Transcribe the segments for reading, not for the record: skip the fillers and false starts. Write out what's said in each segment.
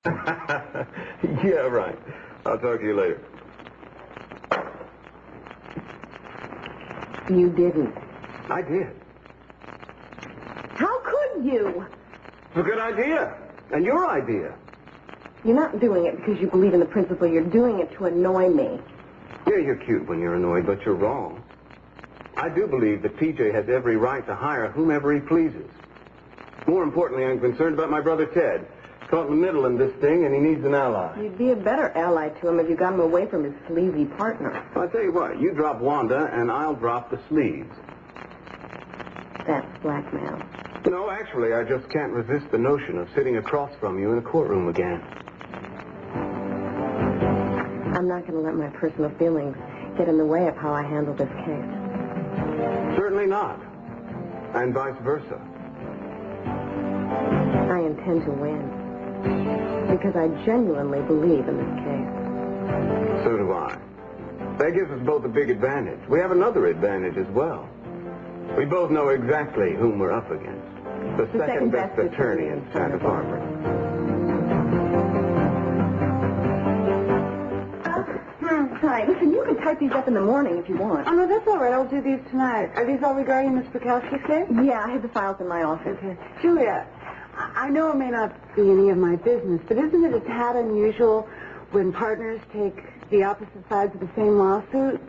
Yeah, right. I'll talk to you later. You didn't. I did. How could you? It's a good idea. And your idea. You're not doing it because you believe in the principle. You're doing it to annoy me. Yeah, you're cute when you're annoyed, but you're wrong. I do believe that TJ has every right to hire whomever he pleases. More importantly, I'm concerned about my brother Ted. Caught in the middle in this thing, and he needs an ally. You'd be a better ally to him if you got him away from his sleazy partner. I'll tell you what, you drop Wanda, and I'll drop the sleeves. That's blackmail. No, actually, I just can't resist the notion of sitting across from you in a courtroom again. I'm not going to let my personal feelings get in the way of how I handle this case. Certainly not. And vice versa. I intend to win. Because I genuinely believe in this case. So do I. That gives us both a big advantage. We have another advantage as well. We both know exactly whom we're up against. The second best attorney in Santa Barbara. Hi, listen, you can type these up in the morning if you want. Oh, no, that's all right. I'll do these tonight. Are these all regarding Miss Bukowski's case? Yeah, I have the files in my office. Okay. Julia, I know it may not be any of my business, but isn't it a tad unusual when partners take the opposite sides of the same lawsuit?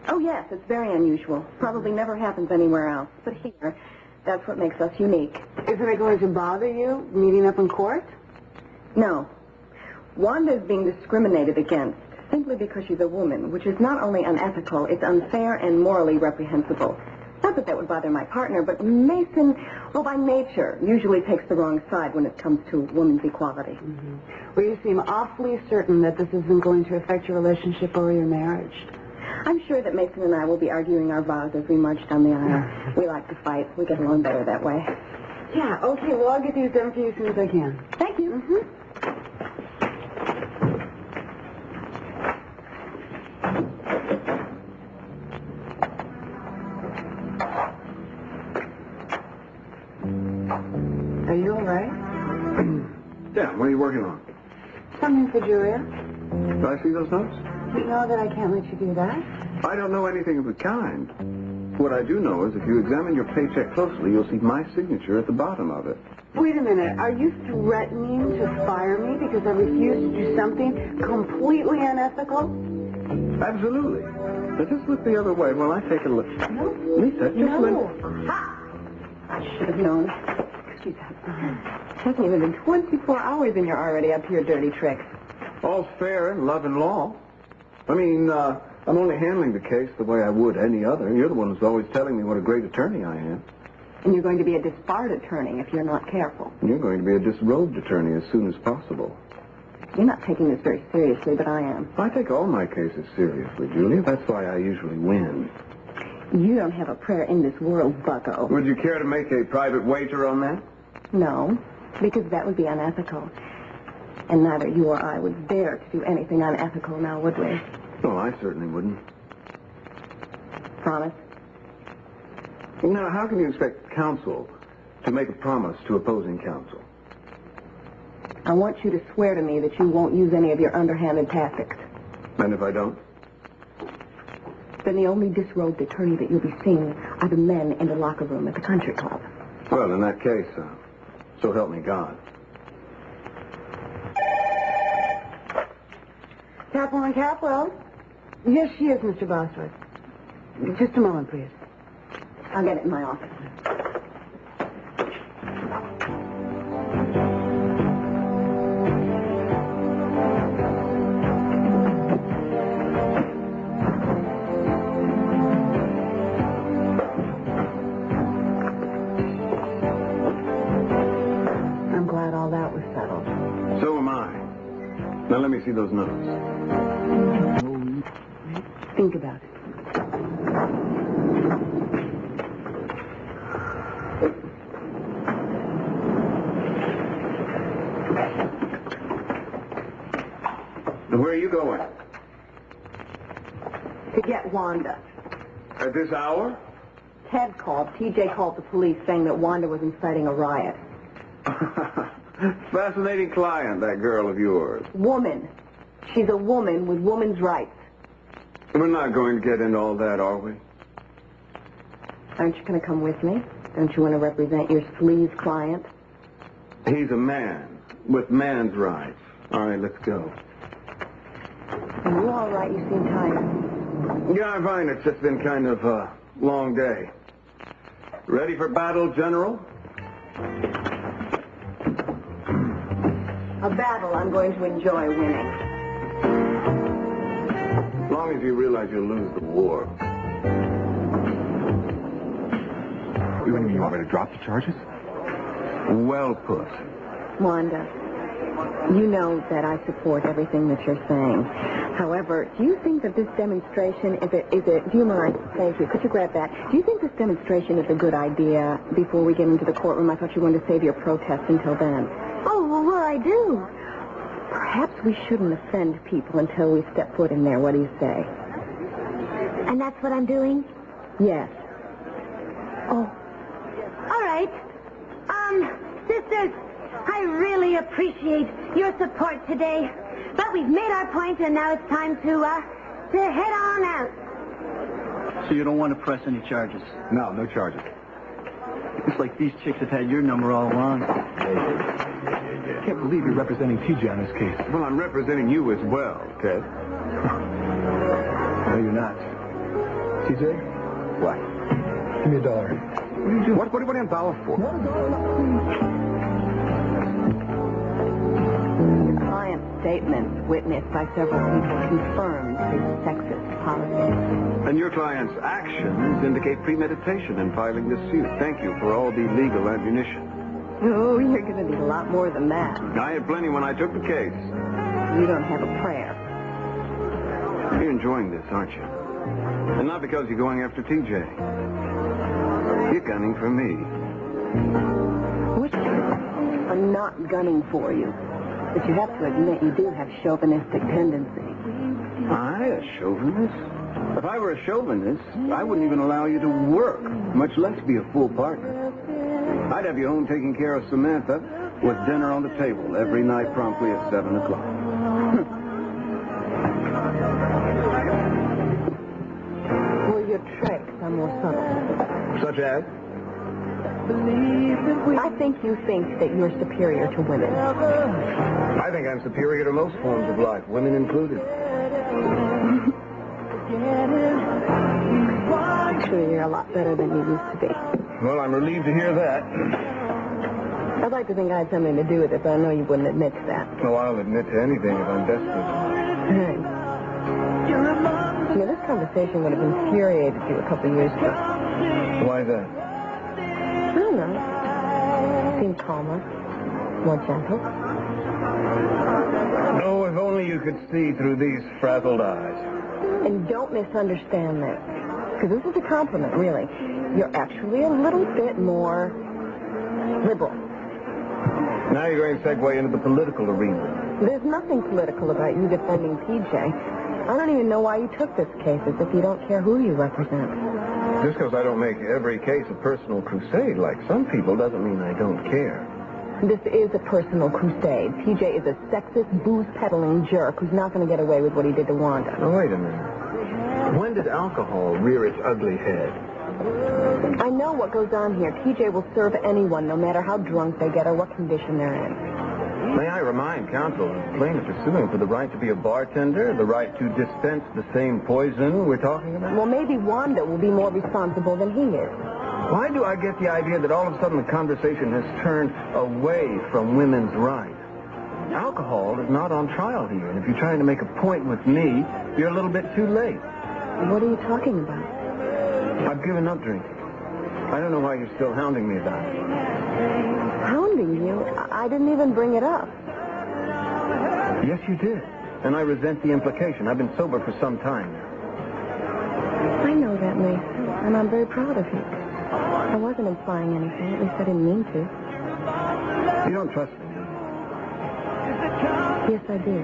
Oh, yes, it's very unusual. Probably never happens anywhere else. But here, that's what makes us unique. Isn't it going to bother you, meeting up in court? No. Wanda is being discriminated against simply because she's a woman, which is not only unethical, it's unfair and morally reprehensible. Not that that would bother my partner, but Mason, well, by nature, usually takes the wrong side when it comes to women's equality. Mm-hmm. Well, you seem awfully certain that this isn't going to affect your relationship or your marriage. I'm sure that Mason and I will be arguing our vows as we march down the aisle. We like to fight. We get along better that way. Yeah, okay, well, I'll get these done for you as soon as I can. Thank you. Mm-hmm. Are you all right? Yeah, what are you working on? Something for Julia. Did I see those notes? You know that I can't let you do that? I don't know anything of the kind. What I do know is if you examine your paycheck closely, you'll see my signature at the bottom of it. Wait a minute. Are you threatening to fire me because I refuse to do something completely unethical? Absolutely. Now just look the other way while I take a look. No. Lisa, just No. I should have known. Excuse me. It hasn't even been 24 hours and you're already up to your dirty tricks. All's fair in love and law. I mean, I'm only handling the case the way I would any other. You're the one who's always telling me what a great attorney I am. And you're going to be a disbarred attorney if you're not careful. And you're going to be a disrobed attorney as soon as possible. You're not taking this very seriously, but I am. I take all my cases seriously, Julia. That's why I usually win. You don't have a prayer in this world, bucko. Would you care to make a private wager on that? No, because that would be unethical. And neither you or I would dare to do anything unethical now, would we? No, I certainly wouldn't. Promise? Now, how can you expect counsel to make a promise to opposing counsel? I want you to swear to me that you won't use any of your underhanded tactics. And if I don't? Then the only disrobed attorney that you'll be seeing are the men in the locker room at the country club. Well, in that case, so help me God. Capel & Capwell? Yes, she is, Mr. Bosworth. Just a moment, please. I'll get it in my office. I'm glad all that was settled. So am I. Now let me see those notes. Think about it. Where are you going? To get Wanda. At this hour? Ted called. TJ called the police saying that Wanda was inciting a riot. Fascinating client, that girl of yours. Woman. She's a woman with woman's rights. We're not going to get into all that, are we? Aren't you going to come with me? Don't you want to represent your sleaze client? He's a man with man's rights. All right, let's go. Are you all right? You seem tired. Yeah, I'm fine. It's just been kind of a long day. Ready for battle, General? A battle I'm going to enjoy winning. As long as you realize you'll lose the war. You want me to drop the charges? Well put. Wanda, you know that I support everything that you're saying. However, do you think that this demonstration do you mind? Thank you. Could you grab that? Do you think this demonstration is a good idea before we get into the courtroom? I thought you wanted to save your protest until then. Oh, well, I do. Perhaps we shouldn't offend people until we step foot in there. What do you say? And that's what I'm doing? Yes. Oh. All right. Sisters, I really appreciate your support today. But we've made our point, and now it's time to head on out. So you don't want to press any charges? No, no charges. It's like these chicks have had your number all along. I can't believe you're representing TJ on this case. Well, I'm representing you as well, Ted. No, you're not. TJ? What? Give me $1. What are you doing? What are you $1 for? Your client's statements witnessed by several people confirmed his sexist policies. And your client's actions indicate premeditation in filing this suit. Thank you for all the legal ammunition. Oh, you're going to need a lot more than that. I had plenty when I took the case. You don't have a prayer. You're enjoying this, aren't you? And not because you're going after TJ. You're gunning for me. Which I'm not gunning for you. But you have to admit you do have chauvinistic tendencies. I, a chauvinist? If I were a chauvinist, I wouldn't even allow you to work, much less be a full partner. I'd have you home taking care of Samantha with dinner on the table every night promptly at 7 o'clock. Well, your tricks are more subtle. Such as? I think you think that you're superior to women. I think I'm superior to most forms of life, women included. Actually, you're a lot better than you used to be. Well, I'm relieved to hear that. I'd like to think I had something to do with it, but I know you wouldn't admit to that. Oh, I'll admit to anything if I'm desperate. Hey. You know, this conversation would have infuriated you a couple years ago. Why that? I don't know. Seemed calmer, more gentle. Oh, if only you could see through these frazzled eyes. And don't misunderstand this. Because this is a compliment, really. You're actually a little bit more liberal. Now you're going to segue into the political arena. There's nothing political about you defending PJ. I don't even know why you took this case, as if you don't care who you represent. Just because I don't make every case a personal crusade like some people doesn't mean I don't care. This is a personal crusade. PJ is a sexist, booze-peddling jerk who's not going to get away with what he did to Wanda. Now, wait a minute. When did alcohol rear its ugly head? I know what goes on here. TJ will serve anyone, no matter how drunk they get or what condition they're in. May I remind counsel, the plaintiff is suing for the right to be a bartender, the right to dispense the same poison we're talking about? Well, maybe Wanda will be more responsible than he is. Why do I get the idea that all of a sudden the conversation has turned away from women's rights? Alcohol is not on trial here, and if you're trying to make a point with me, you're a little bit too late. What are you talking about? I've given up drinking. I don't know why you're still hounding me about it. Hounding you? I didn't even bring it up. Yes, you did. And I resent the implication. I've been sober for some time now. I know that, Mason, and I'm very proud of you. I wasn't implying anything. At least I didn't mean to. You don't trust me, do you? Yes, I do.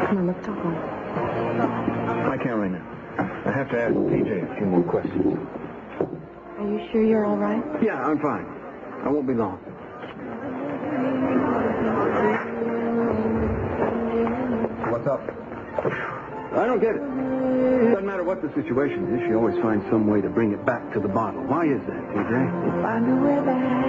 Come on, let's go home. I can't right now. I have to ask TJ a few more questions. Are you sure you're all right? Yeah, I'm fine. I won't be long. What's up? I don't get it. Doesn't matter what the situation is, she always finds some way to bring it back to the bottle. Why is that, TJ?